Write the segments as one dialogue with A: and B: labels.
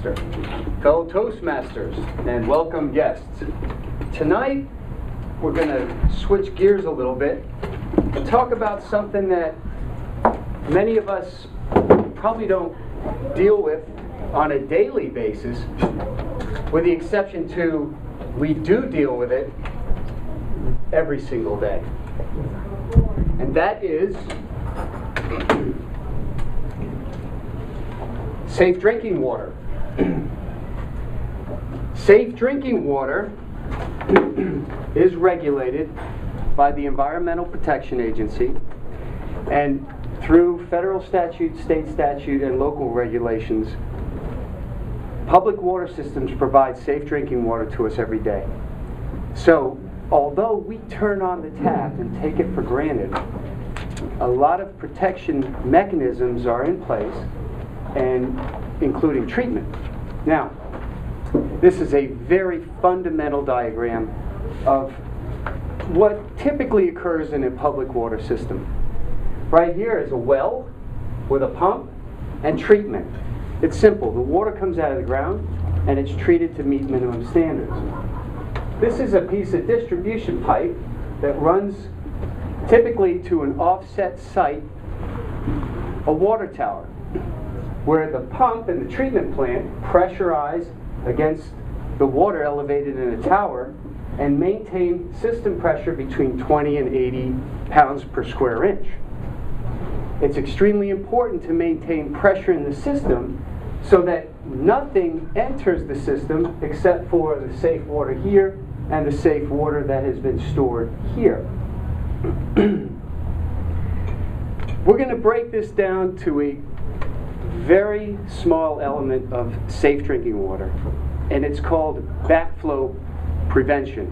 A: Fellow Toastmasters and welcome guests. Tonight we're going to switch gears a little bit and talk about something that many of us probably don't deal with on a daily basis, with the exception to we do deal with it every single day. And that is safe drinking water. Safe drinking water is regulated by the Environmental Protection Agency, and through federal statute, state statute, and local regulations, public water systems provide safe drinking water to us every day. So, although we turn on the tap and take it for granted, a lot of protection mechanisms are in place, and including treatment. Now, this is a very fundamental diagram of what typically occurs in a public water system. Right here is a well with a pump and treatment. It's simple. The water comes out of the ground and it's treated to meet minimum standards. This is a piece of distribution pipe that runs typically to an offset site, a water tower, where the pump and the treatment plant pressurize against the water elevated in a tower and maintain system pressure between 20 and 80 pounds per square inch. It's extremely important to maintain pressure in the system so that nothing enters the system except for the safe water here and the safe water that has been stored here. We're going to break this down to a very small element of safe drinking water, and it's called backflow prevention.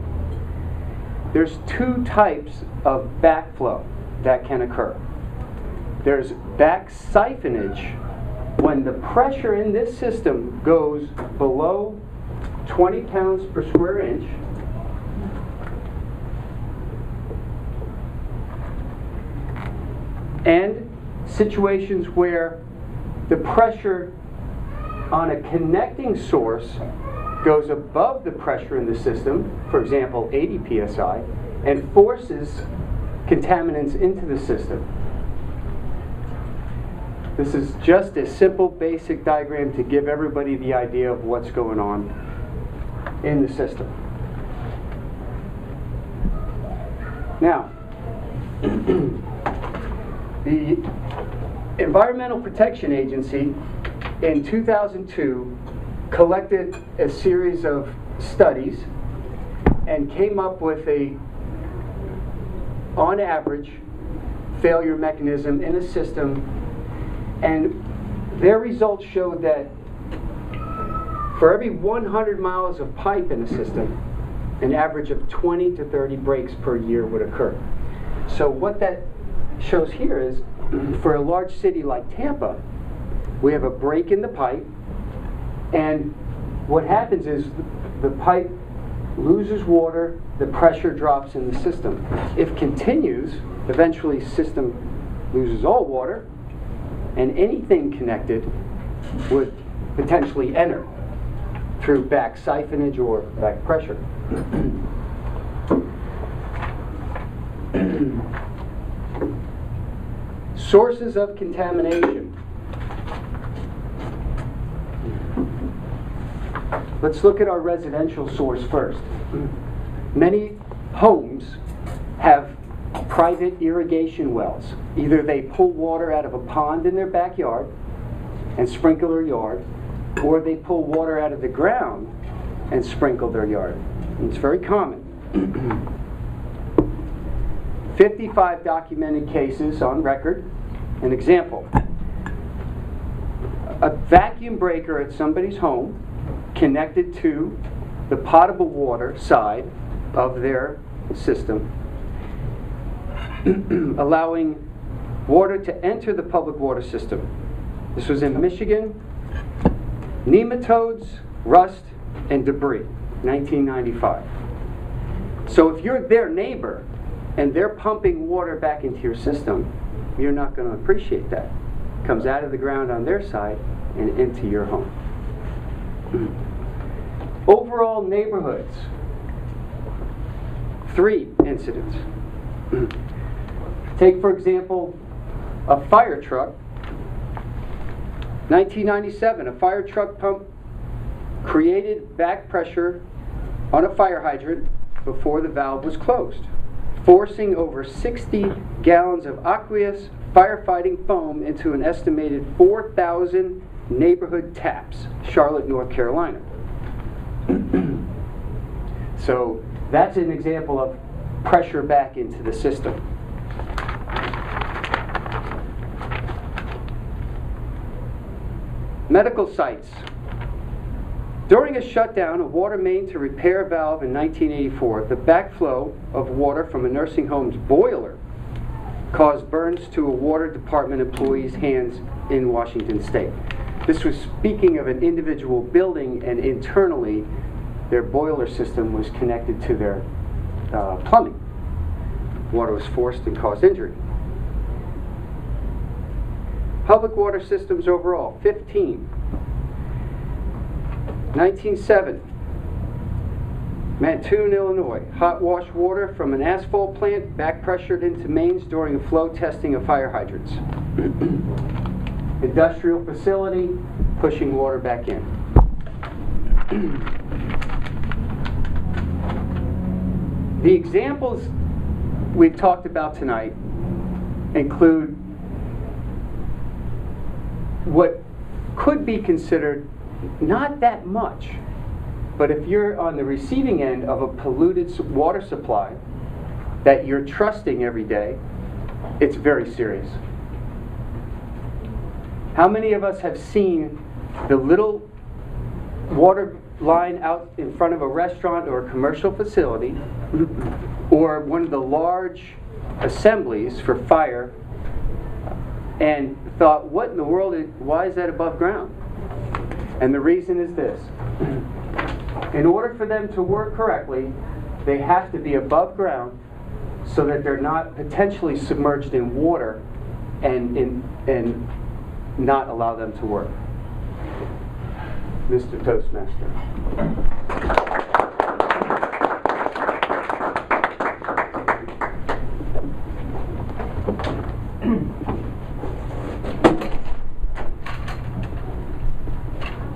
A: There's two types of backflow that can occur. There's back siphonage, when the pressure in this system goes below 20 pounds per square inch, and situations where the pressure on a connecting source goes above the pressure in the system, for example 80 psi, and forces contaminants into the system. This is just a simple basic diagram to give everybody the idea of what's going on in the system. Now, the Environmental Protection Agency in 2002 collected a series of studies and came up with a, on average, failure mechanism in a system, and their results showed that for every 100 miles of pipe in a system, an average of 20 to 30 breaks per year would occur. So what that shows here is, for a large city like Tampa, we have a break in the pipe, and what happens is the pipe loses water, the pressure drops in the system. If continues, eventually the system loses all water, and anything connected would potentially enter through back siphonage or back pressure. Sources of contamination. Let's look at our residential source first. Many homes have private irrigation wells. Either they pull water out of a pond in their backyard and sprinkle their yard, or they pull water out of the ground and sprinkle their yard. And it's very common. 55 documented cases on record. An example: a vacuum breaker at somebody's home connected to the potable water side of their system, allowing water to enter the public water system. This was in Michigan. Nematodes, rust, and debris, 1995. So if you're their neighbor and they're pumping water back into your system, you're not going to appreciate that. It comes out of the ground on their side and into your home. Overall neighborhoods, 3 incidents. Take, for example, a fire truck. 1997, a fire truck pump created back pressure on a fire hydrant before the valve was closed, forcing over 60 gallons of aqueous firefighting foam into an estimated 4,000 neighborhood taps, Charlotte, North Carolina. So that's an example of pressure back into the system. Medical sites. During a shutdown of water main to repair a valve in 1984, the backflow of water from a nursing home's boiler caused burns to a water department employee's hands in Washington State. This was speaking of an individual building, and internally their boiler system was connected to their plumbing. Water was forced and caused injury. Public water systems overall, 15. 1907, Mattoon, Illinois. Hot wash water from an asphalt plant back pressured into mains during a flow testing of fire hydrants. Industrial facility, pushing water back in. The examples we've talked about tonight include what could be considered not that much, but if you're on the receiving end of a polluted water supply that you're trusting every day, it's very serious. How many of us have seen the little water line out in front of a restaurant or a commercial facility, or one of the large assemblies for fire, and thought, what in the world, why is that above ground? And the reason is this. In order for them to work correctly, they have to be above ground so that they're not potentially submerged in water and not allow them to work. Mr. Toastmaster.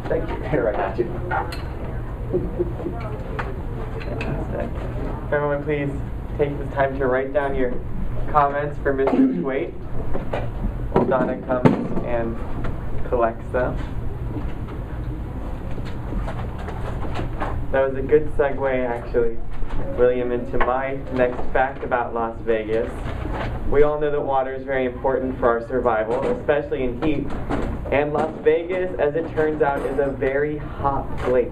A: Thank you. Here, I got you.
B: Everyone, please take this time to write down your comments for Mr. Twaite while Donna comes and collects them. That was a good segue, actually, William, into my next fact about Las Vegas. We all know that water is very important for our survival, especially in heat. And Las Vegas, as it turns out, is a very hot place.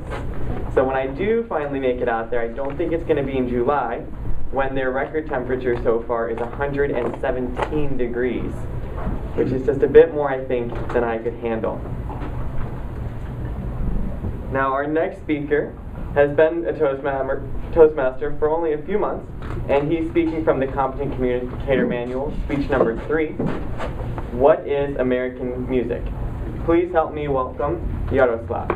B: So when I do finally make it out there, I don't think it's going to be in July, when their record temperature so far is 117 degrees, which is just a bit more, I think, than I could handle. Now, our next speaker has been a Toastmaster for only a few months, and he's speaking from the Competent Communicator Manual, speech number 3, What is American Music? Please help me welcome Yaroslav.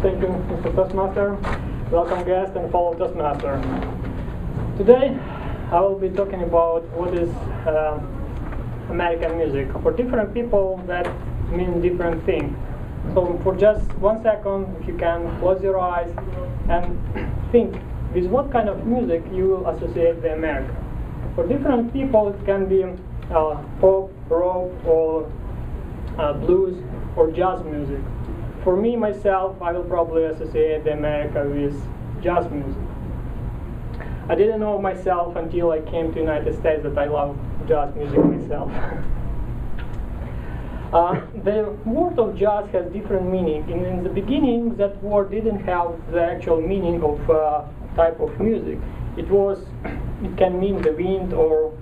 C: Thank you, Mr. Toastmaster. Welcome guest and fellow Toastmaster. Today I will be talking about what is American music. For different people that means different things. So for just 1 second, if you can close your eyes and think with what kind of music you will associate the America. For different people it can be pop, rock, or blues or jazz music. For me, myself, I will probably associate the America with jazz music. I didn't know myself until I came to the United States that I love jazz music myself. The word of jazz has different meaning. In the beginning, that word didn't have the actual meaning of type of music. It can mean the wind or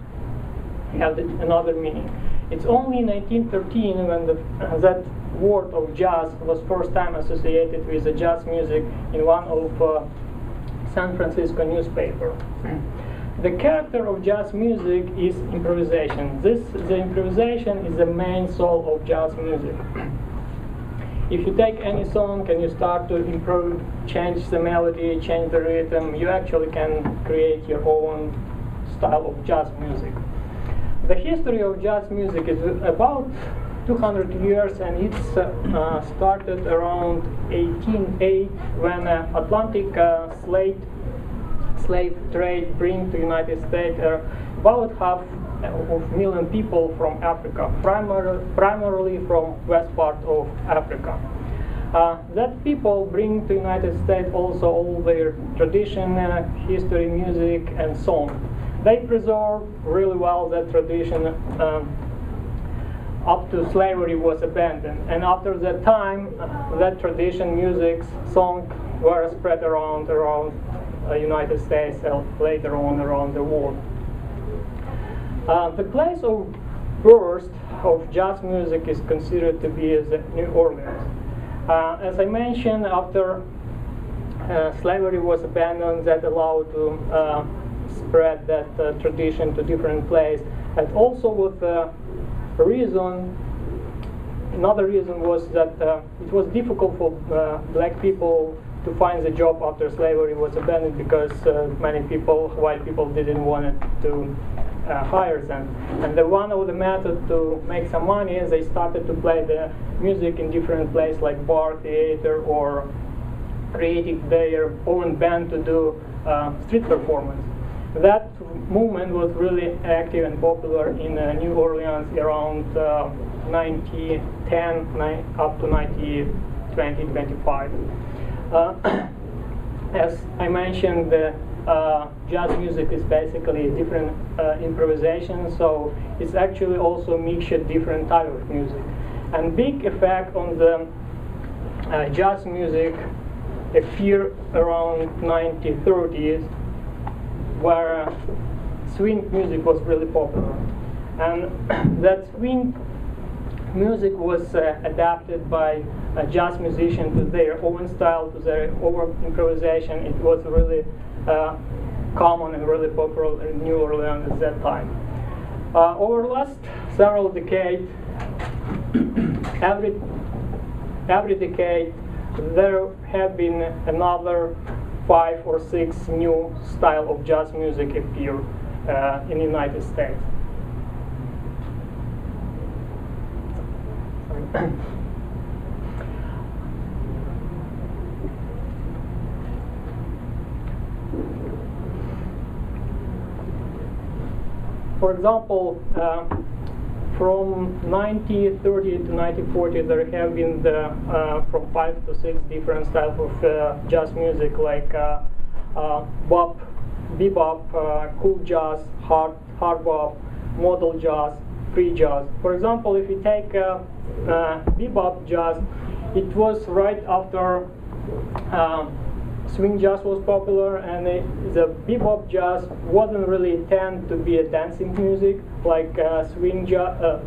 C: have another meaning. It's only in 1913 when that word of jazz was first time associated with the jazz music in one of San Francisco newspaper. The character of jazz music is improvisation. The improvisation is the main soul of jazz music. If you take any song and you start to improve, change the melody, change the rhythm, you actually can create your own style of jazz music. The history of jazz music is about 200 years, and it started around 1808 when Atlantic slave trade bring to United States about 500,000 people from Africa, primarily from west part of Africa. That people bring to United States also all their tradition, history, music, and song. They preserve really well that tradition up to slavery was abandoned. And after that time, that tradition, music, song were spread around United States and later on around the world. The place of birth of jazz music is considered to be as New Orleans. As I mentioned, after slavery was abandoned, that allowed to spread that tradition to different places. And also with another reason was that it was difficult for black people to find a job after slavery was abandoned, because many people, white people, didn't want to hire them. And one of the methods to make some money is they started to play the music in different places like bar, theater, or creating their own band to do street performance. That movement was really active and popular in New Orleans around 1910 up to 1925. As I mentioned, jazz music is basically different improvisation, so it's actually also a mixture of different type of music. And big effect on the jazz music appeared around 1930s, where swing music was really popular. And that swing music was adapted by jazz musicians to their own style, to their own improvisation. It was really common and really popular in New Orleans at that time. Over the last several decades, every decade there have been another 5 or 6 new style of jazz music appear in the United States. For example, from 1930 to 1940, there have been from 5 to 6 different styles of jazz music, like bop, bebop, cool jazz, hard bop, modal jazz, free jazz. For example, if you take bebop jazz, it was right after swing jazz was popular, and the bebop jazz wasn't really intended to be a dancing music like swing jazz.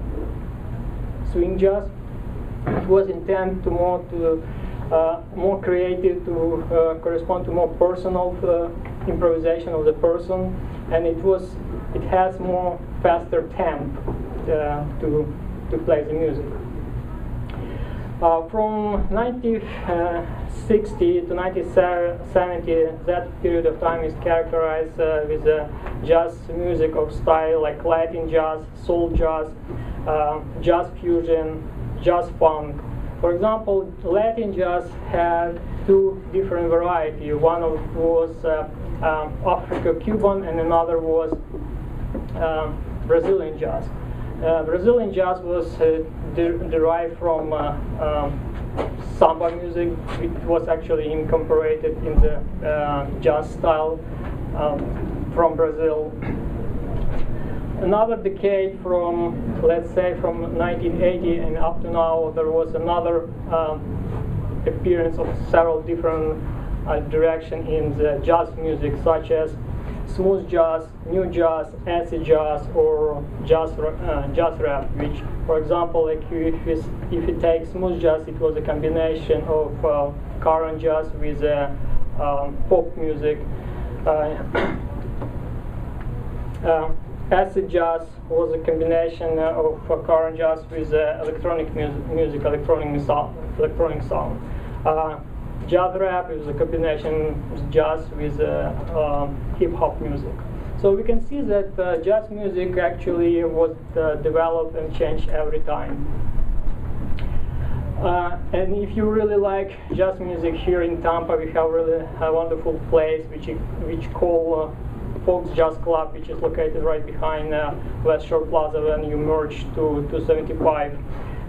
C: It was intended to more creative, to correspond to more personal improvisation of the person, and it has more faster tempo to play the music. From 1960 to 1970, that period of time is characterized with jazz music of style like Latin jazz, soul jazz, jazz fusion, jazz funk. For example, Latin jazz had 2 different varieties. One was Afro-Cuban, and another was Brazilian jazz. Brazilian jazz was derived from samba music. It was actually incorporated in the jazz style from Brazil. Another decade from, let's say, from 1980 and up to now, there was another appearance of several different directions in the jazz music, such as smooth jazz, new jazz, acid jazz, or jazz rap. Which, for example, like if you take smooth jazz, it was a combination of current jazz with pop music. acid jazz was a combination of current jazz with electronic music, electronic sound. Jazz rap is a combination of jazz with hip-hop music. So we can see that jazz music actually was developed and changed every time. And if you really like jazz music here in Tampa, we have really a wonderful place which called Folks Jazz Club, which is located right behind West Shore Plaza when you merge to 275.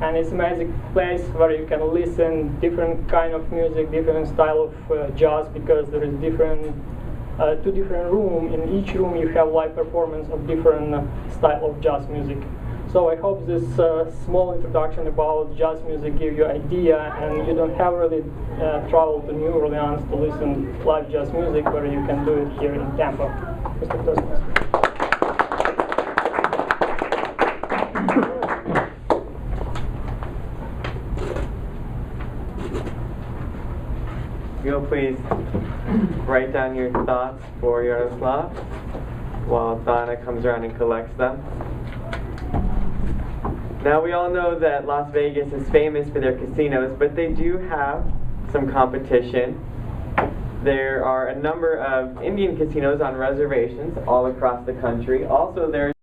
C: And it's a magic place where you can listen different kind of music, different style of jazz, because there is two different rooms. In each room you have live performance of different style of jazz music. So I hope this small introduction about jazz music give you an idea, and you don't have really travel to New Orleans to listen live jazz music, where you can do it here in Tampa. Mr. President.
B: You'll please write down your thoughts for Yaroslav while Donna comes around and collects them. Now, we all know that Las Vegas is famous for their casinos, but they do have some competition. There are a number of Indian casinos on reservations all across the country. Also, there